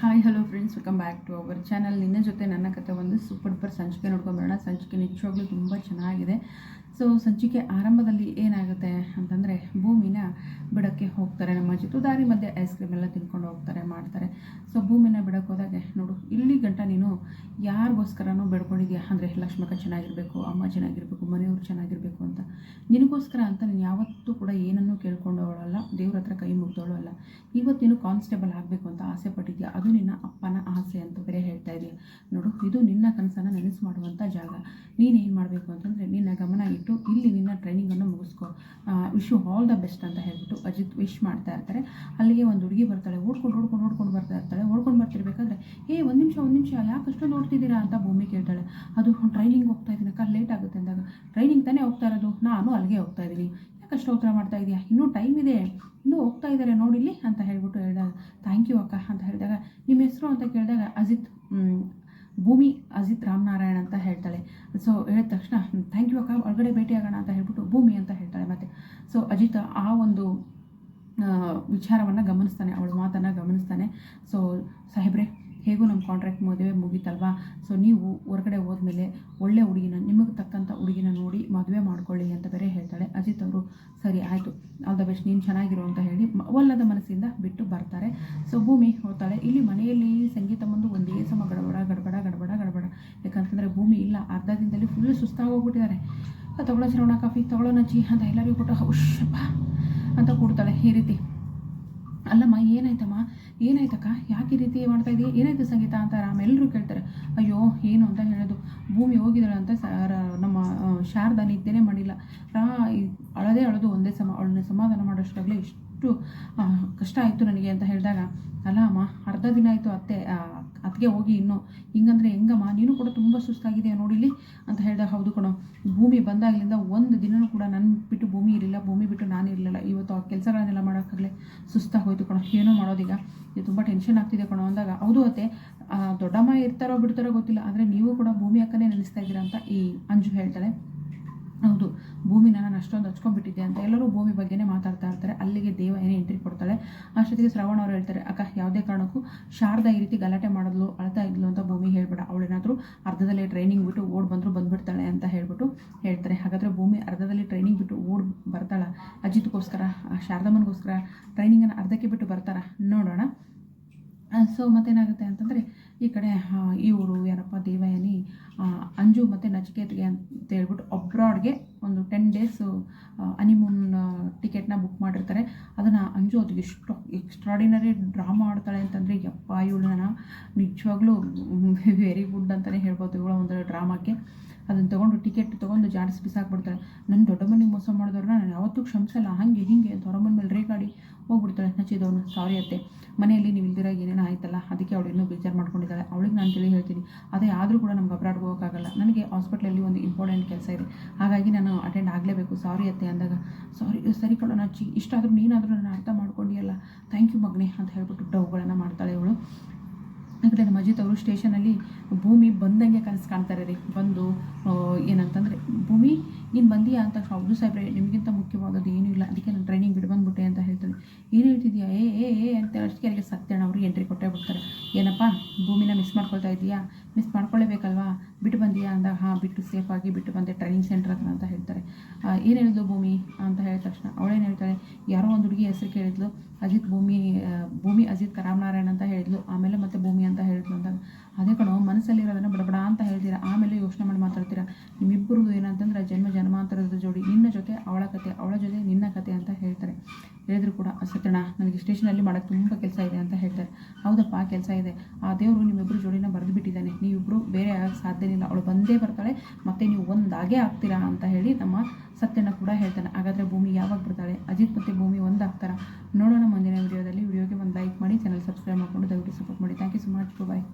Hi hello friends, welcome back to our channel. ನಿನ್ನ ಜೊತೆ ನನ್ನ ಕತೆ ಒಂದು ಸೂಪರ್ ಡೂಪರ್ ಸಂಚಿಕೆ ನೋಡ್ಕೊಂಬರೋಣ. ಸಂಚಿಕೆ ನಿಜವಾಗ್ಲೂ ತುಂಬ ಚೆನ್ನಾಗಿದೆ. ಸೊ ಸಂಚಿಕೆ ಆರಂಭದಲ್ಲಿ ಏನಾಗುತ್ತೆ ಅಂತಂದರೆ, ಭೂಮಿನ ಬಿಡೋಕ್ಕೆ ಹೋಗ್ತಾರೆ ನಮ್ಮ ಅಜಿತು. ದಾರಿ ಮಧ್ಯೆ ಐಸ್ ಕ್ರೀಮ್ ಎಲ್ಲ ತಿನ್ಕೊಂಡು ಹೋಗ್ತಾರೆ, ಮಾಡ್ತಾರೆ. ಸೊ ಭೂಮಿನ ಬಿಡೋಕ್ಕೆ ಹೋದಾಗೆ, ನೋಡು ಇಲ್ಲಿ ಗಂಟ ನೀನು ಯಾರಿಗೋಸ್ಕರನೂ ಬೆಳ್ಕೊಂಡಿದ್ಯಾ ಅಂದರೆ ಲಕ್ಷ್ಮಕ್ಕ ಚೆನ್ನಾಗಿರಬೇಕು, ಅಮ್ಮ ಚೆನ್ನಾಗಿರಬೇಕು, ಮನೆಯವರು ಚೆನ್ನಾಗಿರಬೇಕು ಅಂತ. ನಿನಗೋಸ್ಕರ ಅಂತ ನೀನು ಯಾವತ್ತೂ ಕೂಡ ಏನನ್ನೂ ಕೇಳ್ಕೊಂಡವಳಲ್ಲ, ದೇವ್ರ ಹತ್ರ ಕೈ ಮುಗ್ದವಳು ಅಲ್ಲ. ಇವತ್ತು ನೀನು ಕಾನ್ಸ್ಟೇಬಲ್ ಆಗಬೇಕು ಅಂತ ಆಸೆ ಪಟ್ಟಿದ್ಯಾ, ಅದು ನಿನ್ನ ಅಪ್ಪನ ಆಸೆ ಅಂತ ಬೇರೆ ಹೇಳ್ತಾ ಇದೆಯಾ. ನೋಡು, ಇದು ನಿನ್ನ ಕನಸನ್ನು ನನಸು ಮಾಡುವಂಥ ಜಾಗ. ನೀನೇನು ಮಾಡಬೇಕು ಅಂತಂದರೆ, ನಿನ್ನ ಗಮನ ಇಟ್ಟು ಇಲ್ಲಿ ನಿನ್ನ ಟ್ರೈನಿಂಗನ್ನು ಮುಗಿಸ್ಕೊ, wish you all the best ಅಂತ ಹೇಳ್ಬಿಟ್ಟು ಅಜಿತ್ ವಿಶ್ ಮಾಡ್ತಾ ಇರ್ತಾರೆ. ಅಲ್ಲಿಗೆ ಒಂದು ಹುಡುಗಿ ಬರ್ತಾಳೆ, ಓಡ್ಕೊಂಡು ಬರ್ತಾ ಇರ್ತಾಳೆ. ಓಡ್ಕೊಂಡು ಬರ್ತಿರ್ಬೇಕಾದ್ರೆ, ಒಂದು ನಿಮಿಷ ಯಾಕೆ ಅಷ್ಟೊಂದು ನೋಡ್ತಿದ್ದೀರಾ ಅಂತ ಭೂಮಿ ಕೇಳ್ತಾಳೆ. ಅದು ಟ್ರೈನಿಂಗ್ ಹೋಗ್ತಾ ಇದ್ದೀನಿ ಅಕ್ಕ, ಲೇಟ್ ಆಗುತ್ತೆ ಅಂದಾಗ. ಟ್ರೈನಿಂಗ್ ತಾನೇ ಹೋಗ್ತಾ ಇರೋದು, ನಾನು ಅಲ್ಲಿಗೆ ಹೋಗ್ತಾ ಇದ್ದೀನಿ, ಯಾಕಷ್ಟು ಉತ್ತರ ಮಾಡ್ತಾ ಇದೆಯಾ, ಇನ್ನೂ ಟೈಮ್ ಇದೆ, ಇನ್ನೂ ಹೋಗ್ತಾ ಇದ್ದಾರೆ ನೋಡಿಲ್ಲಿ ಅಂತ ಹೇಳ್ಬಿಟ್ಟು ಹೇಳಿದಾಗ, ಥ್ಯಾಂಕ್ ಯು ಅಕ್ಕ ಅಂತ ಹೇಳಿದಾಗ, ನಿಮ್ಮ ಹೆಸರು ಅಂತ ಕೇಳಿದಾಗ ಭೂಮಿ ಅಜಿತ್ ರಾಮನಾರಾಯಣ್ ಅಂತ ಹೇಳ್ತಾಳೆ. ಸೊ ಹೇಳಿದ ತಕ್ಷಣ ಥ್ಯಾಂಕ್ ಯು ಅಕ್ಕ, ಒಳಗಡೆ ಭೇಟಿ ಆಗೋಣ ಅಂತ ಹೇಳ್ಬಿಟ್ಟು ಭೂಮಿ ಅಂತ ಹೇಳ್ತಾಳೆ. ಮತ್ತು ಸೊ ಅಜಿತ್ ಆ ಒಂದು ವಿಚಾರವನ್ನು ಗಮನಿಸ್ತಾನೆ, ಅವಳ ಮಾತನ್ನು ಗಮನಿಸ್ತಾನೆ. ಸೊ ಸಾಹೇಬ್ರೆ, ಹೇಗೂ ನಮ್ಮ ಕಾಂಟ್ರಾಕ್ಟ್ ಮದುವೆ ಮುಗೀತಲ್ವಾ, ಸೊ ನೀವು ಹೊರಗಡೆ ಹೋದ್ಮೇಲೆ ಒಳ್ಳೆ ಹುಡುಗಿನ, ನಿಮಗೆ ತಕ್ಕಂಥ ಹುಡುಗಿನ ನೋಡಿ ಮದುವೆ ಮಾಡ್ಕೊಳ್ಳಿ ಅಂತ ಬೇರೆ ಹೇಳ್ತಾಳೆ. ಅಜಿತ್ ಅವರು ಸರಿ ಆಯಿತು, ಆಲ್ ದ ಬೆಸ್ಟ್, ನೀನು ಚೆನ್ನಾಗಿರು ಅಂತ ಹೇಳಿ ಒಲ್ಲದ ಮನಸ್ಸಿಂದ ಬಿಟ್ಟು ಬರ್ತಾರೆ. ಸೊ ಭೂಮಿ ಹೋಗ್ತಾಳೆ. ಇಲ್ಲಿ ಮನೆಯಲ್ಲಿ ಸಂಗೀತ ಮುಂದೆ ಒಂದೇ ಸಮ ಗಡಬಡ. ಯಾಕಂತಂದರೆ ಭೂಮಿ ಇಲ್ಲ, ಅರ್ಧ ದಿನದಲ್ಲಿ ಫುಲ್ ಸುಸ್ತಾಗೋಗ್ಬಿಟ್ಟಿದ್ದಾರೆ. ತಗೊಳ್ಳೋ ಶ್ರವಣ ಕಾಫಿ, ತಗೊಳ್ಳೋ ನಚ್ಚಿ ಅಂತ ಎಲ್ಲರಿಗೂ ಕೊಟ್ಟು ಹುಷಪ್ಪ ಅಂತ ಕೊಡ್ತಾಳೆ. ಈ ರೀತಿ, ಅಲ್ಲಮ್ಮ ಏನಾಯ್ತಕ್ಕ, ಯಾಕೆ ಈ ರೀತಿ ಮಾಡ್ತಾ ಇದೆಯಾ, ಏನಾಯ್ತು ಸಂಗೀತ ಅಂತ ಎಲ್ಲರೂ ಕೇಳ್ತಾರೆ. ಅಯ್ಯೋ ಏನು ಅಂತ ಹೇಳೋದು, ಭೂಮಿ ಹೋಗಿದ್ದಾಳೆ ಅಂತ ನಮ್ಮ ಶಾರದಾ ನಿದ್ದೆನೇ ಮಾಡಿಲ್ಲ. ಅಳೋದು ಒಂದೇ ಸಮ, ಅವಳನ್ನ ಸಮಾಧಾನ ಮಾಡೋಷ್ಟಾಗಲೇ ಇಷ್ಟು ಕಷ್ಟ ಆಯಿತು ನನಗೆ ಅಂತ ಹೇಳಿದಾಗ, ಅಲ್ಲ ಅಮ್ಮ, ಅರ್ಧ ದಿನ ಆಯಿತು ಅತ್ತಿಗೆ ಹೋಗಿ, ಇನ್ನೂ ಹಿಂಗಂದರೆ ಹೆಂಗಮ್ಮ, ನೀನು ಕೂಡ ತುಂಬ ಸುಸ್ತಾಗಿದೆಯಾ ನೋಡಿಲಿ ಅಂತ ಹೇಳಿದಾಗ, ಹೌದು ಕಣೋ, ಭೂಮಿ ಬಂದಾಗಲಿಂದ ಒಂದು ದಿನವೂ ಕೂಡ ನನ್ನ ಬಿಟ್ಟು ಭೂಮಿ ಇರಲಿಲ್ಲ, ಭೂಮಿ ಬಿಟ್ಟು ನಾನು ಇರಲಿಲ್ಲ. ಇವತ್ತು ಆ ಕೆಲಸಗಳನ್ನೆಲ್ಲ ಮಾಡೋಕ್ಕಾಗಲೇ ಸುಸ್ತಾಗೋಯ್ತು ಕಣೋ, ಏನೋ ಮಾಡೋದೀಗ, ಇದು ತುಂಬ ಟೆನ್ಷನ್ ಆಗ್ತಿದೆ ಕಣೋ ಅಂದಾಗ, ಹೌದು ಅತ್ತೆ, ದೊಡ್ಡಮ್ಮ ಇರ್ತಾರೋ ಬಿಡ್ತಾರೋ ಗೊತ್ತಿಲ್ಲ, ಆದರೆ ನೀವು ಕೂಡ ಭೂಮಿ ಅಕ್ಕನೇ ನೆನೆಸ್ತಾ ಇದ್ದೀರಾ ಅಂತ ಈ ಅಂಜು ಹೇಳ್ತಾಳೆ. ಹೌದು, ಭೂಮಿನ ನಾನು ಅಷ್ಟೊಂದು ಹಚ್ಕೊಂಡ್ಬಿಟ್ಟಿದ್ದೆ ಅಂತ ಎಲ್ಲರೂ ಭೂಮಿ ಬಗ್ಗೆನೇ ಮಾತಾಡ್ತಾ ಇರ್ತಾರೆ. ಅಲ್ಲಿಗೆ ದೇವ ಏನೇ ಎಂಟ್ರಿ ಕೊಡ್ತಾಳೆ. ಅಷ್ಟೊತ್ತಿಗೆ ಶ್ರವಣ ಅವರು ಹೇಳ್ತಾರೆ, ಅಕ್ಕ, ಯಾವುದೇ ಕಾರಣಕ್ಕೂ ಶಾರದಾ ಈ ರೀತಿ ಗಲಾಟೆ ಮಾಡಿದ್ಲು, ಅಳ್ತಾ ಇದ್ಲು ಅಂತ ಭೂಮಿ ಹೇಳ್ಬೇಡ, ಅವಳೇನಾದರೂ ಅರ್ಧದಲ್ಲೇ ಟ್ರೈನಿಂಗ್ ಬಿಟ್ಟು ಬಂದ್ಬಿಡ್ತಾಳೆ ಅಂತ ಹೇಳ್ಬಿಟ್ಟು ಹೇಳ್ತಾರೆ. ಹಾಗಾದರೆ ಭೂಮಿ ಅರ್ಧದಲ್ಲಿ ಟ್ರೈನಿಂಗ್ ಬಿಟ್ಟು ಬರ್ತಾಳ, ಅಜಿತ್ಗೋಸ್ಕರ, ಶಾರದಮ್ಮನಿಗೋಸ್ಕರ ಟ್ರೈನಿಂಗನ್ನು ಅರ್ಧಕ್ಕೆ ಬಿಟ್ಟು ಬರ್ತಾರ, ನೋಡೋಣ. ಸೊ ಮತ್ತೇನಾಗುತ್ತೆ ಅಂತಂದರೆ, ಈ ಕಡೆ ಇವರು ಯಾರಪ್ಪ, ದೇವಯಾನಿ ಅಂಜು ಮತ್ತು ನಚಿಕೇತ್ಗೆ ಅಂತ ಹೇಳ್ಬಿಟ್ಟು ಅಬ್ರಾಡ್ಗೆ ಒಂದು 10 days ಹನಿಮೂನ್ ಟಿಕೆಟ್ನ ಬುಕ್ ಮಾಡಿರ್ತಾರೆ. ಅದನ್ನು ಅಂಜು ಅದಕ್ಕೆ ಎಷ್ಟು ಎಕ್ಸ್ಟ್ರಾಡಿನರಿ ಡ್ರಾಮಾ ಆಡ್ತಾಳೆ ಅಂತಂದರೆ, ಯಪ್ಪ, ಇವಳನ್ನ ನಿಜವಾಗ್ಲೂ ವೆರಿ ಗುಡ್ ಅಂತಲೇ ಹೇಳ್ಬೋದು. ಇವಳ ಒಂದು ಡ್ರಾಮಾಕ್ಕೆ ಅದನ್ನು ತೊಗೊಂಡು ಟಿಕೆಟ್ ತೊಗೊಂಡು ಜಾಡಿಸಿ ಬಿಸಾಕ್ಬಿಡ್ತಾಳೆ. ನನ್ನ ದೊಡ್ಡಮ್ಮನಿಗೆ ಮೋಸ ಮಾಡಿದವ್ರನ್ನ ನಾನು ಯಾವತ್ತೂ ಕ್ಷಮಿಸಲ್ಲ, ಹಾಗೆ ಹೀಗೆ ಅಂತ ಹೊರಮನ ಮೇಲೆ ರೇಗಾಡಿ ಹೋಗ್ಬಿಡ್ತಾಳೆ. ನಚ್ಚಿದವನು, ಸಾರಿ ಅತ್ತೆ, ಮನೆಯಲ್ಲಿ ನೀವು ಇಲ್ದಿರಾಗ ಏನೇನೋ ಆಯ್ತಲ್ಲ, ಅದಕ್ಕೆ ಅವಳು ಇನ್ನೂ ಬೇಜಾರು ಮಾಡ್ಕೊಂಡಿದ್ದಾಳೆ, ಅವಳಿಗೆ ನಾನು ತಿಳಿ ಹೇಳ್ತೀನಿ. ಅದೇ ಆದರೂ ಕೂಡ ನಮ್ಗೆ ಅಬ್ರಾಡ್ಗೆ ಹೋಗೋಕ್ಕಾಗಲ್ಲ, ನನಗೆ ಹಾಸ್ಪಿಟ್ಲಲ್ಲಿ ಒಂದು ಇಂಪಾರ್ಟೆಂಟ್ ಕೆಲಸ ಇದೆ, ಹಾಗಾಗಿ ನಾನು ಅಟೆಂಡ್ ಆಗಲೇಬೇಕು, ಸಾರಿ ಅತ್ತೆ ಅಂದಾಗ, ಸರಿ ಕೊಡೋ ನಚ್ಚಿ, ಇಷ್ಟಾದರೂ ನೀನಾದರೂ ನನ್ನ ಅರ್ಥ ಮಾಡ್ಕೊಂಡಿಯಲ್ಲ, ಥ್ಯಾಂಕ್ ಯು ಮಗನೇ ಅಂತ ಹೇಳ್ಬಿಟ್ಟು ಡೌಗಳನ್ನು ಮಾಡ್ತಾಳೆ ಇವಳು. ಆ ಕಡೆ ನಮ್ಮ ಅಜಿತ್ ಅವರು ಸ್ಟೇಷನಲ್ಲಿ ಭೂಮಿ ಬಂದಂಗೆ ಕನಸು ಕಾಣ್ತಾರೆ ರೀ. ಬಂದು ಏನಂತಂದರೆ, ಭೂಮಿ ನೀನು ಬಂದೀಯಾ ಅಂತ, ಹೌದು ಸಾಹೇಬ್ರೆ, ನಿಮಗಿಂತ ಮುಖ್ಯವಾದದ್ದು ಏನೂ ಇಲ್ಲ, ಅದಕ್ಕೆ ನಾನು ಟ್ರೈನಿಂಗ್ ಬಂದ್ಬಿಟ್ಟೆ ಅಂತ ಹೇಳ್ತಾನೆ. ಏನು ಹೇಳ್ತಿದ್ಯಾ, ಏ ಅಂತ ಅಷ್ಟಕ್ಕೆ ಅಲ್ಲಿಗೆ ಸತ್ಯಣ್ಣ ಅವರು ಎಂಟ್ರಿ ಕೊಟ್ಟೇ ಬಿಡ್ತಾರೆ. ಏನಪ್ಪ, ಭೂಮಿನ ಮಿಸ್ ಮಾಡ್ಕೊಳ್ತಾ ಇದೆಯಾ, ಮಿಸ್ ಮಾಡ್ಕೊಳ್ಳೇಬೇಕಲ್ವಾ, ಬಿಟ್ಟು ಬಂದೀಯಾ ಅಂದಾಗ, ಹಾಂ ಬಿಟ್ಟು ಸೇಫಾಗಿ ಬಿಟ್ಟು ಬಂದೆ ಟ್ರೈನಿಂಗ್ ಸೆಂಟರ್ ಹತ್ರ ಅಂತ ಹೇಳ್ತಾರೆ. ಏನು ಹೇಳಿದ್ಲು ಭೂಮಿ ಅಂತ ಹೇಳಿದ ತಕ್ಷಣ ಅವಳೇನು ಹೇಳ್ತಾಳೆ, ಯಾರೋ ಒಂದು ಹುಡುಗಿ ಹೆಸರು ಕೇಳಿದ್ಲು, ಭೂಮಿ ಅಜಿತ್ ರಾಮನಾರಾಯಣ್ ಅಂತ ಹೇಳಿದ್ಲು, ಆಮೇಲೆ ಮತ್ತೆ ಭೂಮಿ ಅಂತ ಹೇಳಿದ್ಲು ಅಂದಾಗ, ಅದೇ ಕಣೋ, ಮನಸ್ಸಲ್ಲಿರೋದನ್ನು ಬಡಬಡ ಅಂತ ಹೇಳ್ತೀರಾ, ಆಮೇಲೆ ಯೋಚನೆ ಮಾಡಿ ಮಾತಾಡ್ತೀರಾ, ನಿಮ್ಮಿಬ್ಬರದು ಏನಂತಂದ್ರೆ ಜನ್ಮಾಂತರದ ಜೋಡಿ, ನಿನ್ನ ಜೊತೆ ಅವಳ ಕತೆ, ಅವಳ ಜೊತೆ ನಿನ್ನ ಕತೆ ಅಂತ ಹೇಳ್ತಾರೆ. ಹೇಳಿದ್ರು ಕೂಡ, ಸತ್ಯಣ್ಣ, ನನಗೆ ಸ್ಟೇಷನಲ್ಲಿ ಮಾಡೋಕ್ಕೆ ತುಂಬ ಕೆಲಸ ಇದೆ ಅಂತ ಹೇಳ್ತಾರೆ. ಹೌದಪ್ಪ, ಕೆಲಸ ಇದೆ, ಆ ದೇವರು ನಿಮ್ಮಿಬ್ಬರು ಜೋಡಿನ ಬರೆದು ಬಿಟ್ಟಿದ್ದಾನೆ, ನೀವಿಬ್ಬರು ಬೇರೆ ಆಗಕ್ಕೆ ಸಾಧ್ಯ ಇಲ್ಲ, ಅವಳು ಬಂದೇ ಬರ್ತಾಳೆ, ಮತ್ತೆ ನೀವು ಒಂದಾಗೇ ಆಗ್ತೀರಾ ಅಂತ ಹೇಳಿ ನಮ್ಮ ಸತ್ಯಣ್ಣ ಕೂಡ ಹೇಳ್ತಾನೆ. ಹಾಗಾದರೆ ಭೂಮಿ ಯಾವಾಗ ಬರ್ತಾಳೆ, ಅಜಿತ್ ಮತ್ತು ಭೂಮಿ ಒಂದಾಗ್ತಾರ, ನೋಡೋಣ ಮುಂದಿನ ವಿಡಿಯೋದಲ್ಲಿ. ವಿಡಿಯೋಗೆ ಒಂದು ಲೈಕ್ ಮಾಡಿ, ಚಾನಲ್ ಸಬ್ಸ್ಕ್ರೈಬ್ ಮಾಡಿಕೊಂಡು ದಯವಿಟ್ಟು ಸಪೋರ್ಟ್ ಮಾಡಿ. Thank you so much, bye.